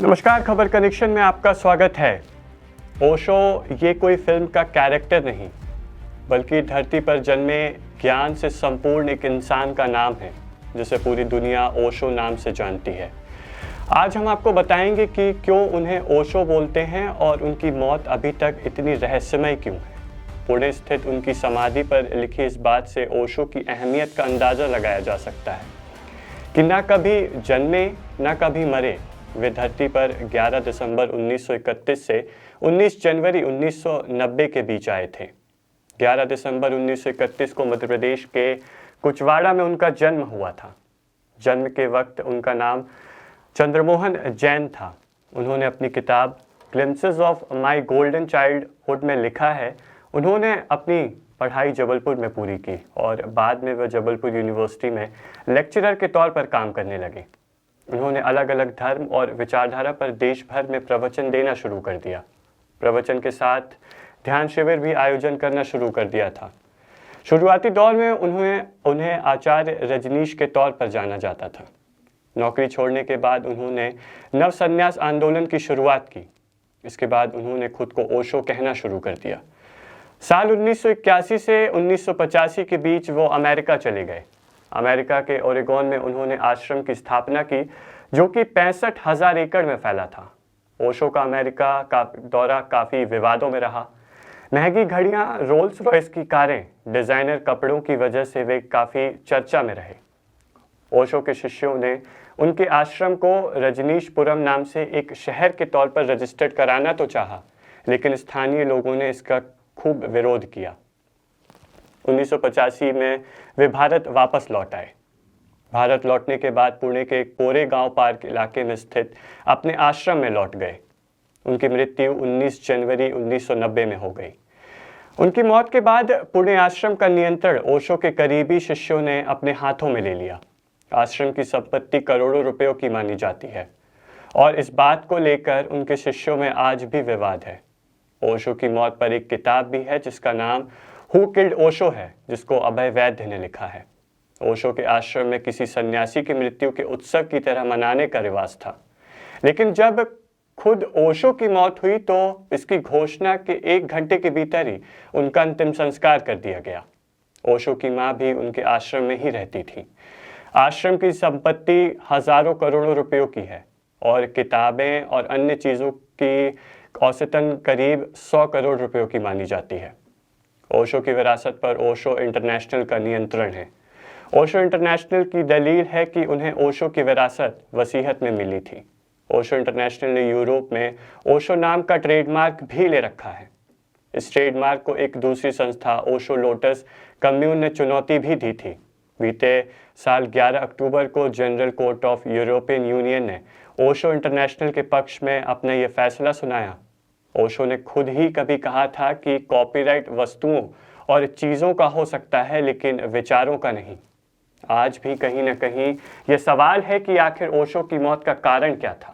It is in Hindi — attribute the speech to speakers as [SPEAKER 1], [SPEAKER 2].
[SPEAKER 1] नमस्कार, खबर कनेक्शन में आपका स्वागत है। ओशो ये कोई फिल्म का कैरेक्टर नहीं, बल्कि धरती पर जन्मे ज्ञान से संपूर्ण एक इंसान का नाम है, जिसे पूरी दुनिया ओशो नाम से जानती है। आज हम आपको बताएंगे कि क्यों उन्हें ओशो बोलते हैं और उनकी मौत अभी तक इतनी रहस्यमय क्यों है। पुणे स्थित उनकी समाधि पर लिखी इस बात से ओशो की अहमियत का अंदाज़ा लगाया जा सकता है कि न कभी जन्मे न कभी मरे। वे धरती पर 11 दिसंबर 1931 से 19 जनवरी 1990 के बीच आए थे। 11 दिसंबर 1931 को मध्य प्रदेश के कुचवाड़ा में उनका जन्म हुआ था। जन्म के वक्त उनका नाम चंद्रमोहन जैन था। उन्होंने अपनी किताब glimpses of my golden childhood में लिखा है, उन्होंने अपनी पढ़ाई जबलपुर में पूरी की और बाद में वह जबलपुर यूनिवर्सिटी में लेक्चरर के तौर पर काम करने लगे। उन्होंने अलग अलग धर्म और विचारधारा पर देश भर में प्रवचन देना शुरू कर दिया। प्रवचन के साथ ध्यान शिविर भी आयोजन करना शुरू कर दिया था। शुरुआती दौर में उन्हें आचार्य रजनीश के तौर पर जाना जाता था। नौकरी छोड़ने के बाद उन्होंने नव संन्यास आंदोलन की शुरुआत की। इसके बाद उन्होंने खुद को ओशो कहना शुरू कर दिया। साल 1981 से 1985 के बीच वो अमेरिका चले गए। अमेरिका के ओरेगोन में उन्होंने आश्रम की स्थापना की, जो कि 65,000 एकड़ में फैला था। ओशो का अमेरिका का दौरा काफ़ी विवादों में रहा। महंगी घड़ियां, रोल्स रॉयस की कारें, डिज़ाइनर कपड़ों की वजह से वे काफ़ी चर्चा में रहे। ओशो के शिष्यों ने उनके आश्रम को रजनीशपुरम नाम से एक शहर के तौर पर रजिस्टर्ड कराना तो चाहा, लेकिन स्थानीय लोगों ने इसका खूब विरोध किया। 1985 में वे भारत वापस लौट आए। भारत लौटने के बाद पुणे के कोरेगांव पार्क इलाके में स्थित अपने आश्रम में लौट गए। उनकी मृत्यु 19 जनवरी 1990 में हो गई। उनकी मौत के बाद पुणे आश्रम का नियंत्रण ओशो के करीबी शिष्यों ने अपने हाथों में ले लिया। आश्रम की संपत्ति करोड़ों रुपयों की मानी जाती है और इस बात को लेकर उनके शिष्यों में आज भी विवाद है। ओशो की मौत पर एक किताब भी है जिसका नाम हु किल्ड ओशो है, जिसको अभय वैद्य ने लिखा है। ओशो के आश्रम में किसी सन्यासी की मृत्यु के उत्सव की तरह मनाने का रिवाज था, लेकिन जब खुद ओशो की मौत हुई तो इसकी घोषणा के 1 घंटे के भीतर ही उनका अंतिम संस्कार कर दिया गया। ओशो की मां भी उनके आश्रम में ही रहती थी। आश्रम की संपत्ति हजारों करोड़ों रुपयों की है और किताबें और अन्य चीज़ों की औसतन करीब 100 करोड़ रुपयों की मानी जाती है। ओशो की विरासत पर ओशो इंटरनेशनल का नियंत्रण है। ओशो इंटरनेशनल की दलील है कि उन्हें ओशो की विरासत वसीयत में मिली थी। ओशो इंटरनेशनल ने यूरोप में ओशो नाम का ट्रेडमार्क भी ले रखा है। इस ट्रेडमार्क को एक दूसरी संस्था ओशो लोटस कम्यून ने चुनौती भी दी थी। बीते साल 11 अक्टूबर को general court of European union ने ओशो इंटरनेशनल के पक्ष में अपना ये फैसला सुनाया। ओशो ने खुद ही कभी कहा था कि कॉपीराइट वस्तुओं और चीज़ों का हो सकता है, लेकिन विचारों का नहीं। आज भी कहीं ना कहीं ये सवाल है कि आखिर ओशो की मौत का कारण क्या था।